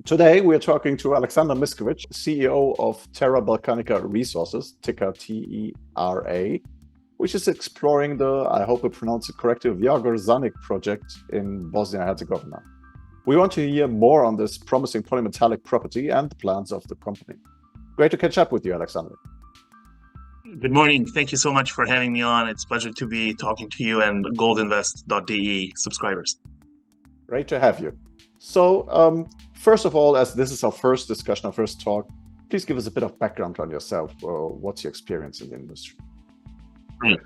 Today, we're talking to Alexander Mišković, CEO of Terra Balkanica Resources, ticker TERA, which is exploring the, I hope I pronounce it correctly, Vjagorzanik project in Bosnia and Herzegovina. We want to hear more on this promising polymetallic property and the plans of the company. Great to catch up with you, Alexander. Good morning. Thank you so much for having me on. It's a pleasure to be talking to you and GOLDINVEST.de subscribers. Great to have you. So, first of all, as this is our first discussion, our first talk, please give us a bit of background on yourself. What's your experience in the industry? Right.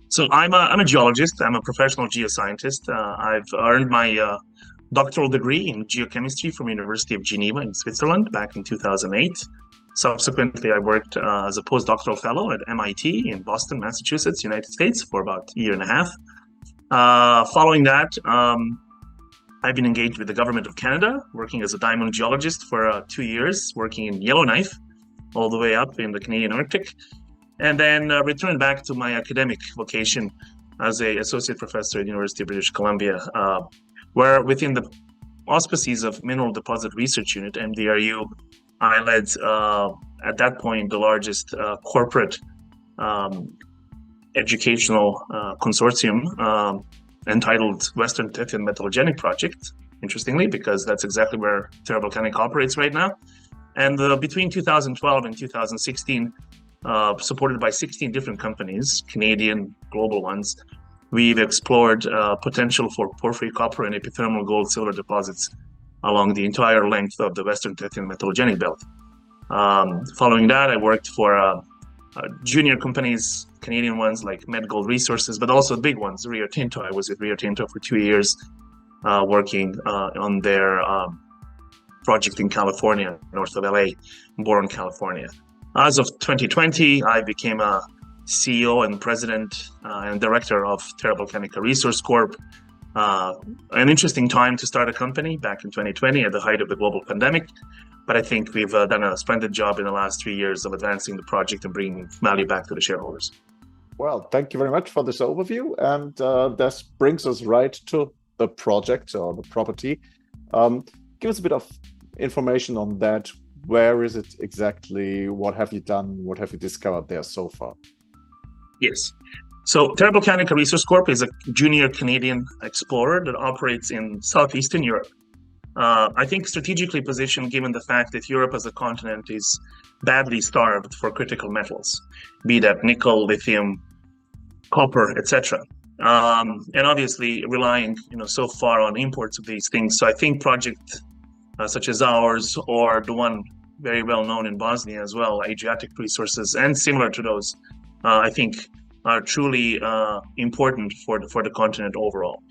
So I'm a geologist. I'm a professional geoscientist. I've earned my doctoral degree in geochemistry from University of Geneva in Switzerland back in 2008. Subsequently, I worked as a postdoctoral fellow at MIT in Boston, Massachusetts, United States for about a year and a half. Following that, I've been engaged with the government of Canada, working as a diamond geologist for 2 years, working in Yellowknife, all the way up in the Canadian Arctic, and then returned back to my academic vocation as an associate professor at the University of British Columbia, where within the auspices of Mineral Deposit Research Unit, MDRU, I led, at that point, the largest corporate educational consortium entitled Western Tethyan Metallogenic Project, interestingly, because that's exactly where Terra Balkanica operates right now. And between 2012 and 2016, supported by 16 different companies, Canadian, global ones, we've explored potential for porphyry copper and epithermal gold silver deposits along the entire length of the Western Tethyan Metallogenic Belt. Following that, I worked for junior companies, Canadian ones like Med Gold Resources, but also big ones, Rio Tinto. I was with Rio Tinto for 2 years, working on their project in California, north of LA, Boron, California. As of 2020, I became a CEO and president and director of Terra Balkanica Resource Corp. An interesting time to start a company back in 2020 at the height of the global pandemic. But I think we've done a splendid job in the last 3 years of advancing the project and bringing value back to the shareholders. Well, thank you very much for this overview. And this brings us right to the project or the property. Give us a bit of information on that. Where is it exactly? What have you done? What have you discovered there so far? Yes. So Terra Balkanica Resource Corp is a junior Canadian explorer that operates in southeastern Europe. I think strategically positioned given the fact that Europe as a continent is badly starved for critical metals, be that nickel, lithium, copper, etc. And obviously relying, so far on imports of these things. So I think projects such as ours, or the one very well known in Bosnia as well, Adriatic Resources, and similar to those, I think are truly important for the continent overall.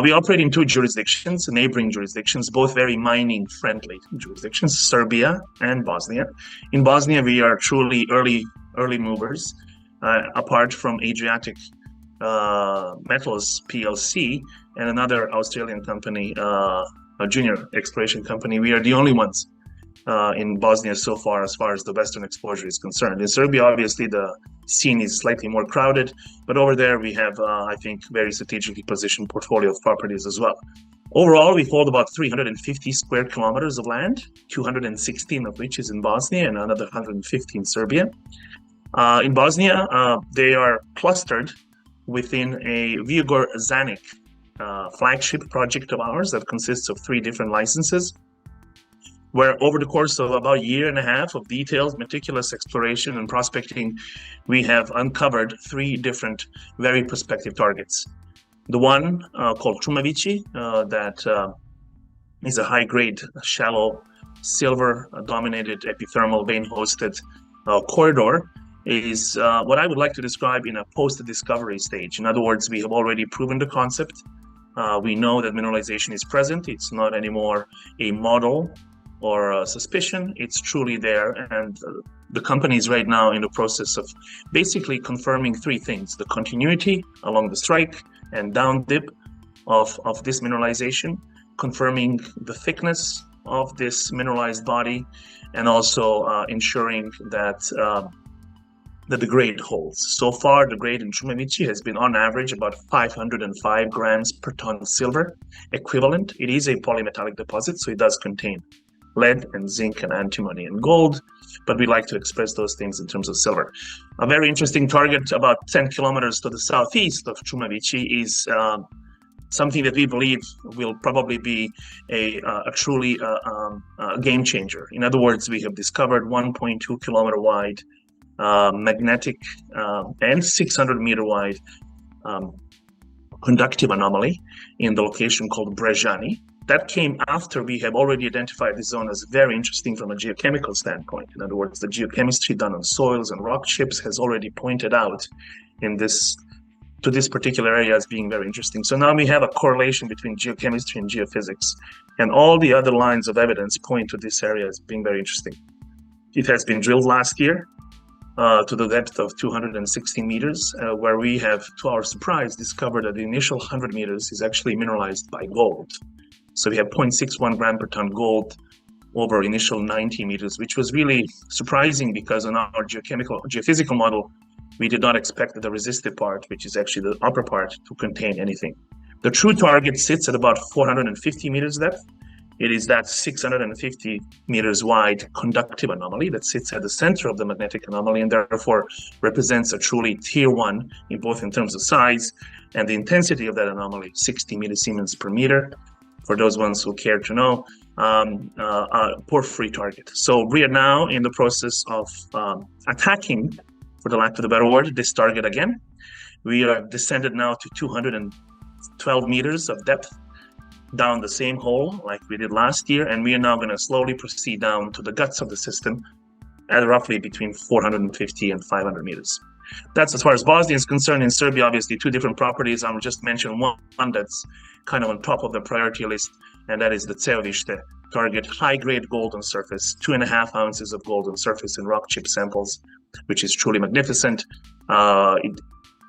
We operate in 2 jurisdictions, neighboring jurisdictions, both very mining-friendly jurisdictions, Serbia and Bosnia. In Bosnia, we are truly early movers. Apart from Adriatic Metals PLC and another Australian company, a junior exploration company, we are the only ones in Bosnia so far as the Western exposure is concerned. In Serbia, obviously, the scene is slightly more crowded, but over there we have, I think, very strategically positioned portfolio of properties as well. Overall, we hold about 350 square kilometers of land, 216 of which is in Bosnia and another 150 in Serbia. In Bosnia, they are clustered within a Vjagorzanik flagship project of ours that consists of 3 different licenses, where over the course of about a year and a half of detailed, meticulous exploration and prospecting, we have uncovered 3 different, very prospective targets. The one called Trumavici, that is a high-grade, shallow, silver-dominated epithermal vein-hosted corridor, is what I would like to describe in a post-discovery stage. In other words, we have already proven the concept. We know that mineralization is present. It's not anymore a model or a suspicion. It's truly there. And the company is right now in the process of basically confirming 3 things: the continuity along the strike and down dip of this mineralization, confirming the thickness of this mineralized body, and also ensuring that the grade holds. So far, the grade in Trumavici has been on average about 505 grams per ton silver equivalent. It is a polymetallic deposit, so it does contain lead and zinc and antimony and gold, but we like to express those things in terms of silver. A very interesting target about 10 kilometers to the southeast of Čumavići is something that we believe will probably be a truly game changer. In other words, we have discovered 1.2 kilometer wide magnetic and 600 meter wide conductive anomaly in the location called Brežani. That came after we have already identified this zone as very interesting from a geochemical standpoint. In other words, the geochemistry done on soils and rock chips has already pointed out to this particular area as being very interesting. So now we have a correlation between geochemistry and geophysics, and all the other lines of evidence point to this area as being very interesting. It has been drilled last year to the depth of 260 meters, where we have, to our surprise, discovered that the initial 100 meters is actually mineralized by gold. So we have 0.61 gram per ton gold over initial 90 meters, which was really surprising because on our geophysical model, we did not expect the resistive part, which is actually the upper part, to contain anything. The true target sits at about 450 meters depth. It is that 650 meters wide conductive anomaly that sits at the center of the magnetic anomaly and therefore represents a truly tier one in both in terms of size and the intensity of that anomaly, 60 millisiemens per meter. For those ones who care to know, a porphyry target. So we are now in the process of attacking, for the lack of a better word, this target again. We are descended now to 212 meters of depth down the same hole like we did last year, and we are now going to slowly proceed down to the guts of the system at roughly between 450 and 500 meters. That's as far as Bosnia is concerned. In Serbia, obviously, two different properties. I'll just mention one that's kind of on top of the priority list, and that is the Ceovište target, high-grade gold on surface, 2.5 ounces of gold on surface in rock chip samples, which is truly magnificent.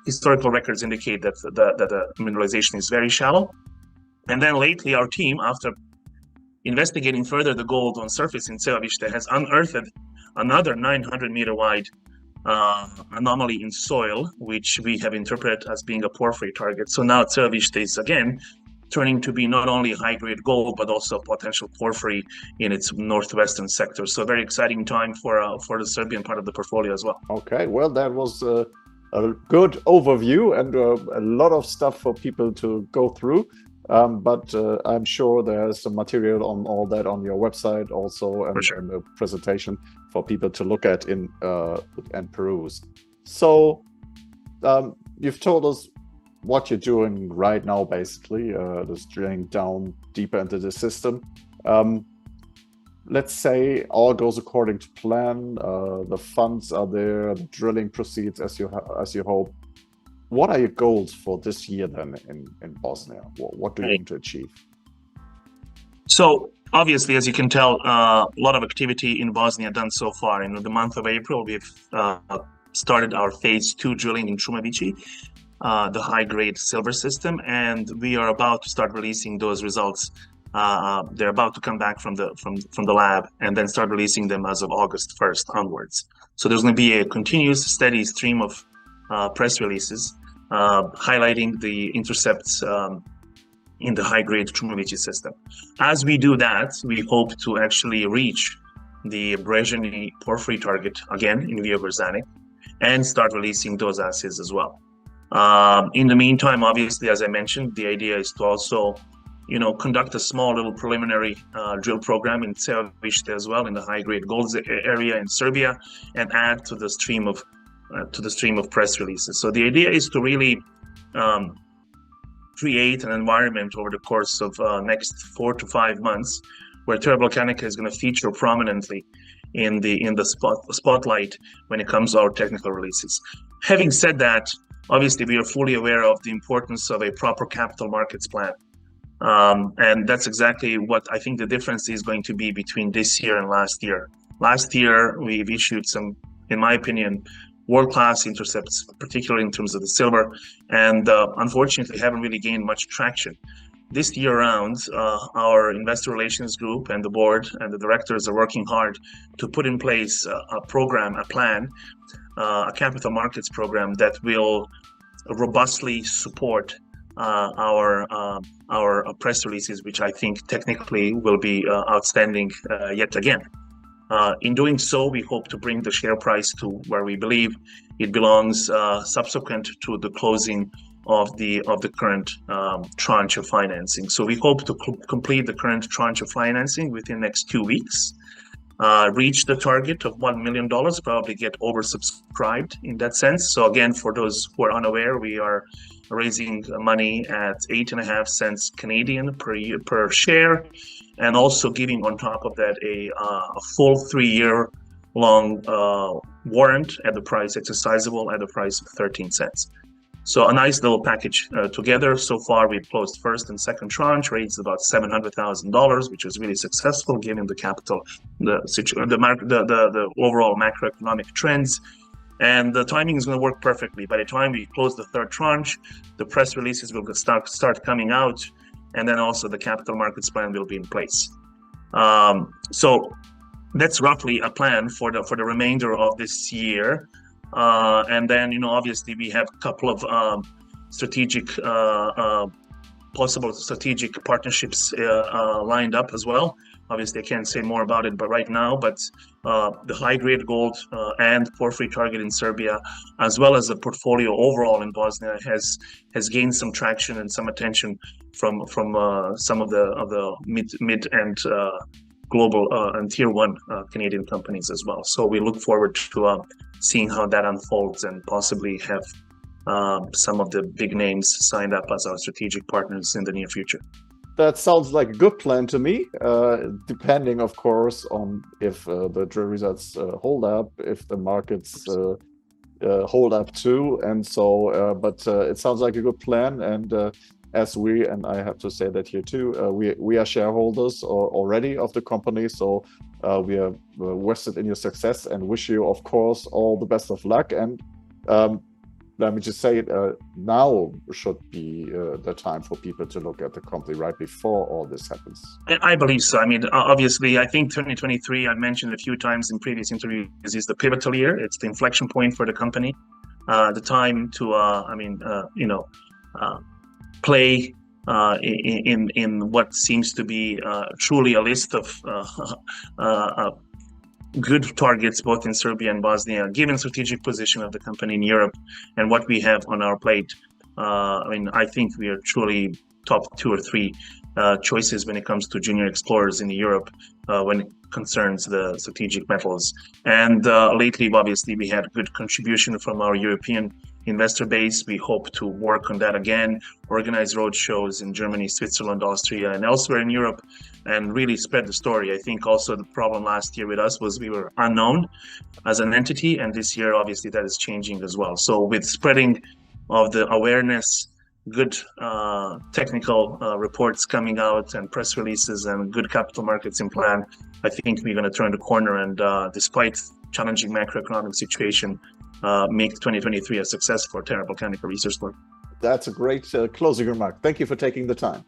Historical records indicate that the mineralization is very shallow. And then lately, our team, after investigating further the gold on surface in Ceovište, has unearthed another 900-meter wide anomaly in soil, which we have interpreted as being a porphyry target. So now Ceovište is again turning to be not only high-grade gold, but also potential porphyry in its northwestern sector. So a very exciting time for the Serbian part of the portfolio as well. Okay, well, that was a good overview and a lot of stuff for people to go through. But I'm sure there's some material on all that on your website also, and, and a presentation for people to look at and peruse. So you've told us what you're doing right now, basically, just drilling down deeper into the system. Let's say all goes according to plan, the funds are there, the drilling proceeds as you hope. What are your goals for this year then in Bosnia? What do you aim to achieve? So obviously, as you can tell, a lot of activity in Bosnia done so far. In the month of April, we've started our phase 2 drilling in Čumavići, the high-grade silver system, and we are about to start releasing those results. They're about to come back from the lab and then start releasing them as of August 1st onwards. So there's going to be a continuous, steady stream of press releases highlighting the intercepts in the high-grade Čumavići system. As we do that, we hope to actually reach the Brežani porphyry target again in Viogorzanik and start releasing those assays as well. In the meantime, obviously, as I mentioned, the idea is to also, conduct a small little preliminary drill program in Ceovište as well, in the high-grade gold area in Serbia, and add to the stream of press releases. So the idea is to really create an environment over the course of next 4 to 5 months where Terra Balkanica is going to feature prominently in the spotlight when it comes to our technical releases. Having said that, obviously we are fully aware of the importance of a proper capital markets plan. And that's exactly what I think the difference is going to be between this year and last year. Last year, we've issued some, in my opinion, world-class intercepts, particularly in terms of the silver, and unfortunately haven't really gained much traction. This year around, our investor relations group and the board and the directors are working hard to put in place a program, a plan, a capital markets program that will robustly support our press releases, which I think technically will be outstanding yet again. In doing so, we hope to bring the share price to where we believe it belongs subsequent to the closing of the current tranche of financing. So we hope to complete the current tranche of financing within the next 2 weeks, reach the target of $1 million, probably get oversubscribed in that sense. So again, for those who are unaware, we are raising money at 8.5 cents Canadian per share, and also giving on top of that a full 3-year long warrant at the price exercisable at the price of 13 cents. So a nice little package together. So far, we've closed first and second tranche, raised about $700,000, which was really successful given the capital, the overall macroeconomic trends. And the timing is going to work perfectly. By the time we close the third tranche, the press releases will start coming out, and then also the capital markets plan will be in place. So that's roughly a plan for the remainder of this year. And then, obviously we have a couple of possible strategic partnerships lined up as well. Obviously, I can't say more about it, but right now, the high-grade gold and porphyry target in Serbia, as well as the portfolio overall in Bosnia, has gained some traction and some attention from some of the mid and global and tier one Canadian companies as well. So we look forward to seeing how that unfolds and possibly have some of the big names signed up as our strategic partners in the near future. That sounds like a good plan to me, depending, of course, on if the drill results hold up, if the markets hold up too. And so, but it sounds like a good plan. And as and I have to say that here too, we are shareholders already of the company. So we are vested in your success and wish you, of course, all the best of luck. And let me just say, now should be the time for people to look at the company right before all this happens. I believe so. I mean, obviously, I think 2023, I mentioned a few times in previous interviews, is the pivotal year. It's the inflection point for the company. The time to, play in what seems to be truly a list of good targets both in Serbia and Bosnia, given strategic position of the company in Europe and what we have on our plate. I think we are truly top 2 or 3 choices when it comes to junior explorers in Europe when it concerns the strategic metals. And lately, obviously, we had good contribution from our European investor base. We hope to work on that again, organize road shows in Germany, Switzerland, Austria, and elsewhere in Europe, and really spread the story. I think also the problem last year with us was we were unknown as an entity, and this year, obviously, that is changing as well. So with spreading of the awareness, good technical reports coming out and press releases and good capital markets in plan, I think we're going to turn the corner and despite challenging macroeconomic situation, make 2023 a success for Terra Volcanica Resource Corp. That's a great closing remark. Thank you for taking the time.